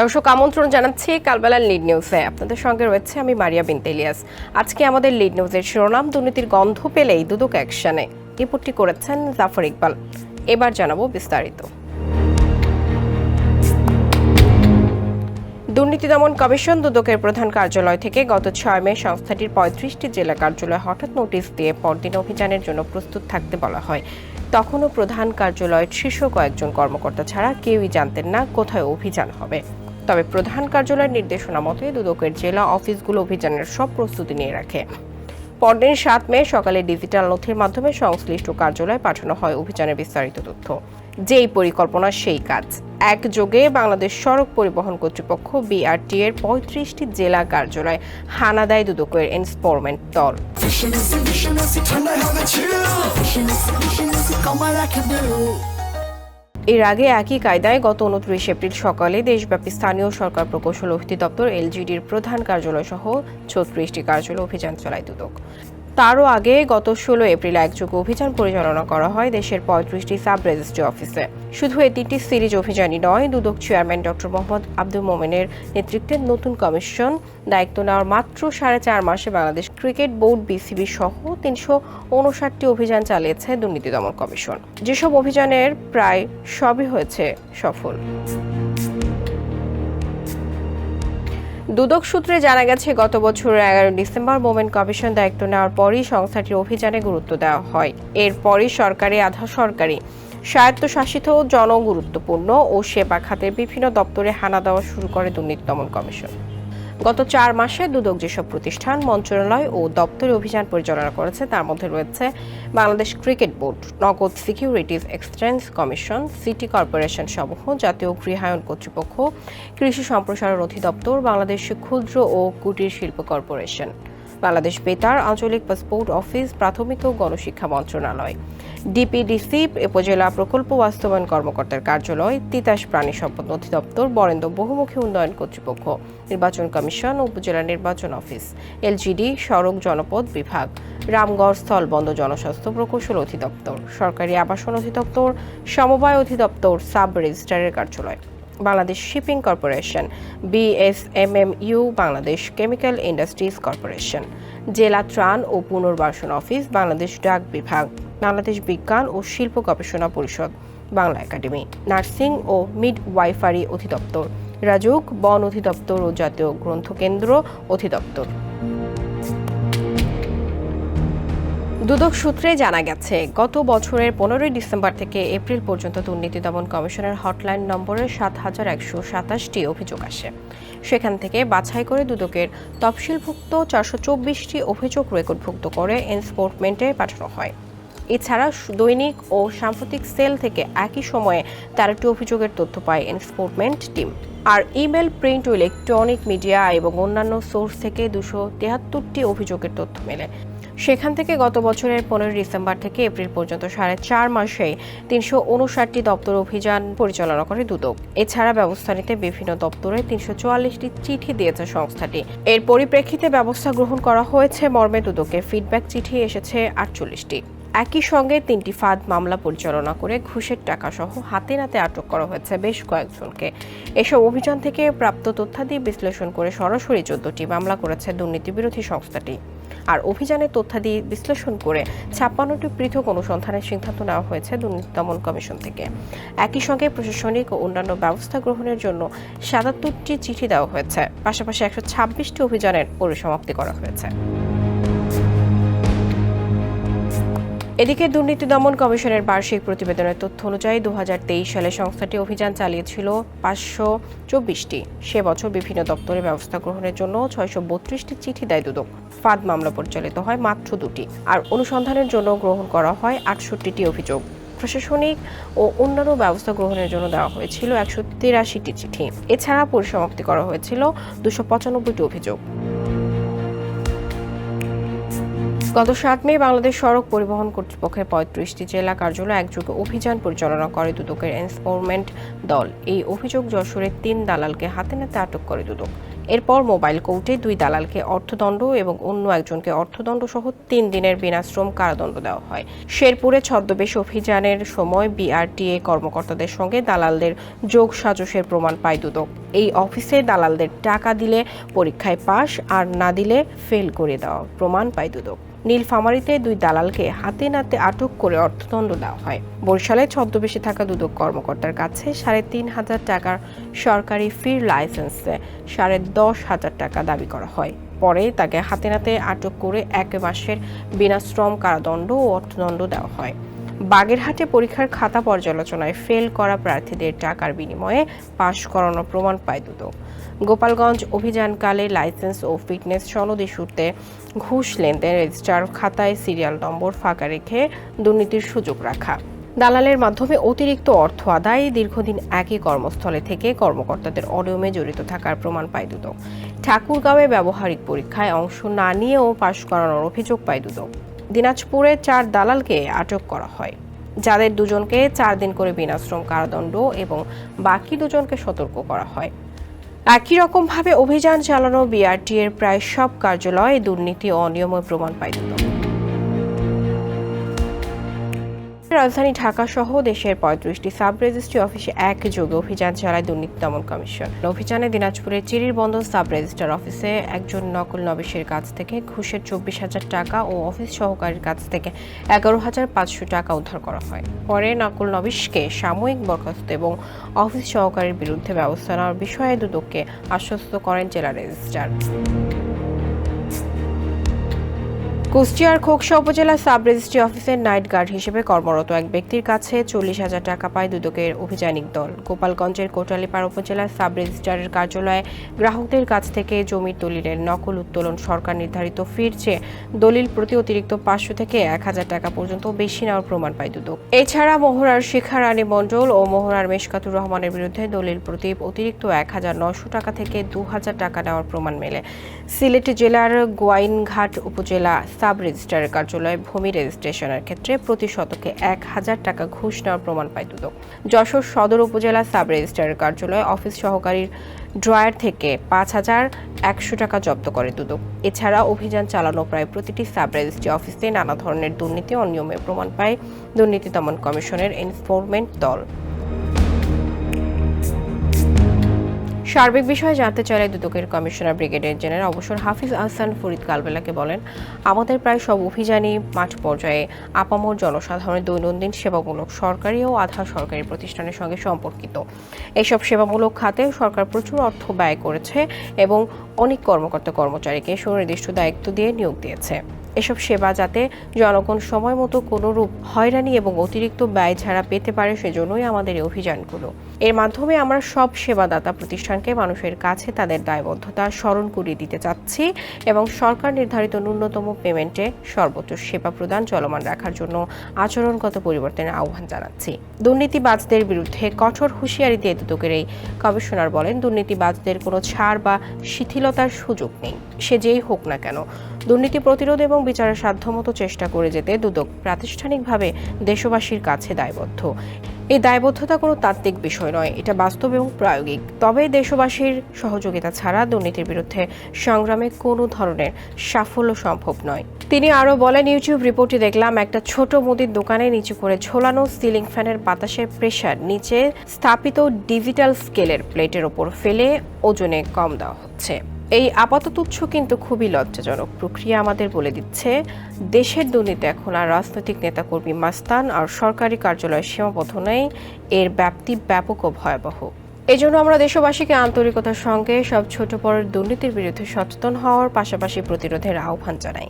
দর্শক আমন্ত্রণ জানাচ্ছি কালবেলার লিড নিউজে। আপনাদের সঙ্গে রয়েছে আমি মারিয়া বিনতে ইলিয়াস। আজকে আমাদের লিড নিউজের শিরোনাম, দুর্নীতির গন্ধ পেলেই দুদক অ্যাকশনে। রিপোর্টটি করেছেন জাফর ইকবাল। এবার জানাবো বিস্তারিত। দুর্নীতি দমন কমিশন দুদকের প্রধান কার্যালয় থেকে গত 6 মে সংস্থাটির 35টি জেলা কার্যালয়ে হঠাৎ নোটিশ দিয়ে পরদিন অভিযানের জন্য প্রস্তুত থাকতে বলা হয়। তখনও প্রধান কার্যালয়ের শীর্ষ কয়েকজন কর্মকর্তা ছাড়া কেউই জানতেন না কোথায় অভিযান হবে। তবে প্রধান কার্যালয়ের নির্দেশনা মতে দুদকের জেলা অফিসগুলো অভিযানের সব প্রস্তুতি নিয়ে রাখে। পরদিন 7 মে সকালে ডিজিটাল নথির মাধ্যমে সংশ্লিষ্ট কার্যালয়ে পাঠানো হয় অভিযানের বিস্তারিত তথ্য। যেই পরিকল্পনা সেই কাজ। একযোগে বাংলাদেশ সড়ক পরিবহন কর্তৃপক্ষ BRT এর 35টি জেলা কার্যালয়ে হানা দেয় দুদকের এনফোর্সমেন্ট দল। এর আগে একই কায়দায় গত 29 এপ্রিল সকালে দেশব্যাপী স্থানীয় সরকার প্রকৌশল অধিদপ্তর LGDর প্রধান কার্যালয় সহ 36টি কার্যালয়ে অভিযান চালায় দুদক। তারও আগে গত 16 এপ্রিল একযোগে অভিযান পরিচালনা করা হয় দেশের 35টি সাব রেজিস্ট্রি অফিসে। শুধু এই 3টি সিরিজ অভিযানই নয়, দুদক চেয়ারম্যান ডক্টর মোহাম্মদ আব্দুল মোমেনের নেতৃত্বে নতুন কমিশন দায়িত্ব নেওয়ার মাত্র 4.5 মাসে বাংলাদেশ ক্রিকেট বোর্ড BCB সহ 359টি অভিযান চালিয়েছে দুর্নীতি দমন কমিশন। যেসব অভিযানের প্রায় সবই হয়েছে সফল। দুদক সূত্রে জানা গেছে, গত বছরের 11 ডিসেম্বর মোমেন কমিশন দায়িত্ব নেওয়ার পরই সংস্থাটির অভিযানে গুরুত্ব দেওয়া হয়। এরপরই সরকারি, আধা সরকারি, স্বায়ত্তশাসিত, জনগুরুত্বপূর্ণ ও সেবা খাতের বিভিন্ন দপ্তরে হানা দেওয়া শুরু করে দুর্নীতি দমন কমিশন। গত 4 মাসে দুদক যেসব প্রতিষ্ঠান, মন্ত্রণালয় ও দপ্তরে অভিযান পরিচালনা করেছে তার মধ্যে রয়েছে বাংলাদেশ ক্রিকেট বোর্ড, নগদ securities exchange commission, city corporation সমূহ, জাতীয় গৃহায়ন কর্তৃপক্ষ, কৃষি সম্প্রসারণ অধিদপ্তর, বাংলাদেশ ক্ষুদ্র ও কুটির শিল্প কর্পোরেশন, বাংলাদেশ বেতার, আঞ্চলিক পাসপোর্ট অফিস, প্রাথমিক ও গণশিক্ষা মন্ত্রণালয়, DPDC, উপজেলা প্রকল্প বাস্তবায়ন কর্মকর্তার কার্যালয়, তিতাস প্রাণী সম্পদ অধিদপ্তর, বরেন্দ্র বহুমুখী উন্নয়ন কর্তৃপক্ষ, নির্বাচন কমিশন, উপজেলা নির্বাচন অফিস, LGD, সড়ক জনপদ বিভাগ, রামগড় স্থলবন্দর জনস্বাস্থ্য প্রকৌশল অধিদপ্তর, সরকারি আবাসন অধিদপ্তর, সমবায় অধিদপ্তর, সাব রেজিস্ট্রারের কার্যালয়, Bangladesh shipping corporation, BSMMU, Bangladesh chemical industries corporation, জেলা ত্রাণ ও পুনর্বাসন অফিস, বাংলাদেশ ডাক বিভাগ, বাংলাদেশ বিজ্ঞান ও শিল্প গবেষণা পরিষদ, বাংলা একাডেমি, নার্সিং ও মিডওয়াইফারি অধিদপ্তর, রাজুক, বন অধিদপ্তর ও জাতীয় গ্রন্থকেন্দ্র অধিদপ্তর। দুদক সূত্রে জানা গেছে, গত বছরের 15 ডিসেম্বর থেকে এপ্রিল পর্যন্ত দুর্নীতি দমন কমিশনের হটলাইন নম্বরে 7127টি অভিযোগ আসে। সেখান থেকে বাছাই করে দুদকের তফসিলভুক্ত 424টি অভিযোগ রেকর্ডভুক্ত করে এনফোর্সমেন্টে পাঠানো হয়। এছাড়া দৈনিক ও সাম্প্রতিক সেল থেকে একই সময়ে 13টি অভিযোগের তথ্য পায় এনফোর্সমেন্ট টিম। আর ইমেল, প্রিন্ট ও ইলেকট্রনিক মিডিয়া এবং অন্যান্য সোর্স থেকে 273টি অভিযোগের তথ্য মেলে। সেখান থেকে গত বছরের 15 ডিসেম্বর থেকে এপ্রিল পর্যন্ত 4.5 মাসে 359টি দপ্তর অভিযান পরিচালনা করে দুদক। এছাড়া ব্যবস্থা নিতে বিভিন্ন দপ্তরে 344টি চিঠি দিয়েছে সংস্থাটি। এর পরিপ্রেক্ষিতে ব্যবস্থা গ্রহণ করা হয়েছে মর্মে দুদকের ফিডব্যাক চিঠি এসেছে 48টি। একই সঙ্গে 3টি ফাঁদ মামলা পরিচালনা করে ঘুষের টাকা সহ হাতে নাতে আটক করা হয়েছে বেশ কয়েকজনকে। এসব অভিযান থেকে প্রাপ্ত তথ্যাদি বিশ্লেষণ করে সরাসরি 14টি মামলা করেছে দুর্নীতি বিরোধী সংস্থাটি। আর অভিযানের তথ্যাদি বিশ্লেষণ করে 56টি পৃথক অনুসন্ধানের সিদ্ধান্ত নেওয়া হয়েছে দুর্নীতি দমন কমিশন থেকে। একই সঙ্গে প্রশাসনিক ও অন্যান্য ব্যবস্থা গ্রহণের জন্য 77টি চিঠি দেওয়া হয়েছে। পাশাপাশি 126টি অভিযানের পরিসমাপ্তি করা হয়েছে। এদিকে দুর্নীতি দমন কমিশনের বার্ষিক প্রতিবেদনের তথ্য অনুযায়ী 2023 সালে সংস্থাটি অভিযান চালিয়েছিল 524টি। সে বছর বিভিন্ন দপ্তরে ব্যবস্থা গ্রহণের জন্য 632টি চিঠি দেয় দুদক। ফাঁদ মামলা পরিচালিত হয় মাত্র 2টি, আর অনুসন্ধানের জন্য গ্রহণ করা হয় 68টি অভিযোগ। প্রশাসনিক ও অন্যান্য ব্যবস্থা গ্রহণের জন্য দেওয়া হয়েছিল 183টি চিঠি। এছাড়া পরিসমাপ্তি করা হয়েছিল 295টি অভিযোগ। গত 7 মে বাংলাদেশ সড়ক পরিবহন কর্তৃপক্ষের 35টি জেলা কার্যালয়ে একযোগে অভিযান পরিচালনা করে দুদকের এনফোর্সমেন্ট দল। এই অভিযোগ যশোরের 3 দালালকে হাতে নাতে আটক করে দুদক। এরপর মোবাইল কোর্টে 2 দালালকে অর্থদণ্ড এবং অন্য একজনকে অর্থদণ্ড সহ 3 দিনের বিনাশ্রম কারাদণ্ড দেওয়া হয়। শেরপুরে ছদ্মবেশ অভিযানের সময় বিআরটিএ কর্মকর্তাদের সঙ্গে দালালদের যোগ সাজশের প্রমাণ পায় দুদক। এই অফিসে দালালদের টাকা দিলে পরীক্ষায় পাস আর না দিলে ফেল করে দেওয়া প্রমাণ পায় দুদক। নীলফামারীতে 2 দালালকে হাতে নাতে আটক করে অর্থদণ্ড দেওয়া হয়। বরিশালে ছদ্মবেশে থাকা দুদক কর্মকর্তার কাছে 3,500 টাকার সরকারি ফির লাইসেন্সে 10,500 টাকা দাবি করা হয়। পরে তাকে হাতে নাতে আটক করে 1 মাসের বিনাশ্রম কারাদণ্ড ও অর্থদণ্ড দেওয়া হয়। বাগেরহাটে পরীক্ষার খাতা পর্যালোচনায় ফেল করা প্রার্থীদের টাকার বিনিময়ে পাশ করানোর প্রমাণ পায় দুদক। গোপালগঞ্জ অভিযানকালে লাইসেন্স ও ফিটনেস সনদ ইস্যুতে ঘুষ লেনদেন, রেজিস্ট্রার খাতায় সিরিয়াল নম্বর ফাঁকা রেখে দুর্নীতির সুযোগ রাখা, দালালের মাধ্যমে অতিরিক্ত অর্থ আদায়, দীর্ঘদিন একই কর্মস্থলে থেকে কর্মকর্তাদের অনিয়মে জড়িত থাকার প্রমাণ পায় দুদক। ঠাকুরগাঁওয়ে ব্যবহারিক পরীক্ষায় অংশ না নিয়েও পাশ করানোর অভিযোগ পায় দুদক। দিনাজপুরে 4 দালালকে আটক করা হয়, যাদের 2 জনকে 4 দিন করে বিনাশ্রম কারাদণ্ড এবং বাকি 2 জনকে সতর্ক করা হয়। একই রকমভাবে অভিযান চালানো বিআরটিএর প্রায় সব কার্যালয়ে দুর্নীতি ও অনিয়মের প্রমাণ পায় দুদক। রাজধানী ঢাকা সহ দেশের 35টি সাব রেজিস্ট্রি অফিসে একযোগে অভিযান চালায় দুর্নীতি দমন কমিশন। অভিযানে দিনাজপুরের চিরিরবন্দর সাব রেজিস্ট্রার অফিসে একজন নকল নবিশের কাছ থেকে ঘুষের 24,000 টাকা ও অফিস সহকারীর কাছ থেকে 11,500 টাকা উদ্ধার করা হয়। পরে নকল নবিশকে সাময়িক বরখাস্ত এবং অফিস সহকারীর বিরুদ্ধে ব্যবস্থা নেওয়ার বিষয়ে দুদককে আশ্বস্ত করেন জেলা রেজিস্ট্রার। কুষ্টিয়ার খোকসা উপজেলা সাব রেজিস্ট্রি অফিসের নাইট গার্ড হিসেবে কর্মরত এক ব্যক্তির কাছে 40,000 টাকা পায় দুদকের অভিযানিক দল। গোপালগঞ্জের কোটালীপাড়া উপজেলা সাব রেজিস্ট্রারের কার্যালয়ে গ্রাহকদের কাছ থেকে জমির দলিলের নকল উত্তোলন, সরকার নির্ধারিত ফির চেয়ে দলিল প্রতি অতিরিক্ত 500 থেকে 1,000 টাকা পর্যন্ত বেশি নেওয়ার প্রমাণ পায় দুদক। এছাড়া মোহরার শিখা রানী মণ্ডল ও মোহরার মেশকাতুর রহমানের বিরুদ্ধে দলিল প্রতি অতিরিক্ত 1,900 টাকা থেকে 2,000 টাকা নেওয়ার প্রমাণ মেলে। সিলেট জেলার গোয়াইনঘাট উপজেলা সাব রেজিস্ট্রারের কার্যালয়ে ভূমি রেজিস্ট্রেশনের ক্ষেত্রে প্রতি শতকে 1,000 টাকা ঘুষ নেওয়ার প্রমাণ পায় দুদক। যশোর সদর উপজেলা সাব রেজিস্ট্রারের কার্যালয়ে অফিস সহকারীর ড্রয়ার থেকে 5,100 টাকা জব্দ করে দুদক। এছাড়া অভিযান চালানো প্রায় প্রতিটি সাব রেজিস্ট্রি অফিসে নানা ধরনের দুর্নীতি ও অনিয়মের প্রমাণ পায় দুর্নীতি দমন কমিশনের এনফোর্সমেন্ট দল। সার্বিক বিষয়ে জানতে চাইলে দুদকের কমিশনার ব্রিগেডিয়ার জেনারেল অবসর হাফিজ আহসান ফরিদ কালবেলাকে বলেন, আমাদের প্রায় সব অভিযানই মাঠ পর্যায়ে আপামর জনসাধারণের দৈনন্দিন সেবামূলক সরকারি ও আধা সরকারি প্রতিষ্ঠানের সঙ্গে সম্পর্কিত। এইসব সেবামূলক খাতে সরকার প্রচুর অর্থ ব্যয় করেছে এবং অনেক কর্মকর্তা কর্মচারীকে সুনির্দিষ্ট দায়িত্ব দিয়ে নিয়োগ দিয়েছে। এসব সেবা যাতে জনগণ সময় মতো কোনোরূপ হয়রানি এবং অতিরিক্ত ব্যয় ছাড়া পেতে পারে, সেজন্যই আমাদের এই অভিযানগুলো। এর মাধ্যমে আমরা সব সেবাদাতা প্রতিষ্ঠানকে মানুষের কাছে তাদের দায়বদ্ধতা স্মরণ করিয়ে দিতে চাচ্ছি এবং সরকার নির্ধারিত ন্যূনতম পেমেন্টে সর্বোচ্চ সেবা প্রদান চলমান রাখার জন্য আচরণগত পরিবর্তনের আহ্বান জানাচ্ছি। দুর্নীতিবাজদের বিরুদ্ধে কঠোর হুঁশিয়ারি দিয়ে দুদকের এই কমিশনার বলেন, দুর্নীতিবাজদের কোনো ছাড় বা শিথিলতার সুযোগ নেই, সে যেই হোক না কেন। দুর্নীতি প্রতিরোধ এবং বিচারের সাধ্যমতো চেষ্টা করে যেতে দুদক প্রাতিষ্ঠানিকভাবে দেশবাসীর কাছে দায়বদ্ধ। এই দায়বদ্ধতা কোনো তাত্ত্বিক বিষয় নয়, এটা বাস্তব এবং প্রায়োগিক। তবে দেশবাসীর সহযোগিতা ছাড়া দুর্নীতির বিরুদ্ধে সংগ্রামে কোনো ধরনের সাফল্য সম্ভব নয়। তিনি আরও বলেন, ইউটিউব রিপোর্টে দেখলাম একটা ছোট মুদির দোকানে নিচু করে ঝোলানো সিলিং ফ্যানের বাতাসের প্রেসার নিচে স্থাপিত ডিজিটাল স্কেলের প্লেটের ওপর ফেলে ওজনে কম দেওয়া হচ্ছে। এই আপাততুচ্ছ কিন্তু খুবই লজ্জাজনক প্রক্রিয়া আমাদের বলে দিচ্ছে দেশের দুর্নীতি এখন আর রাজনৈতিক নেতাকর্মী মাস্তান আর সরকারি কার্যালয়ে সীমাবদ্ধ নেই, এর ব্যাপ্তি ব্যাপক ও ভয়াবহ। এজন্য আমরা দেশবাসীকে আন্তরিকতার সঙ্গে সব ছোট বড় দুর্নীতির বিরুদ্ধে সচেতন হওয়ার পাশাপাশি প্রতিরোধের আহ্বান জানাই।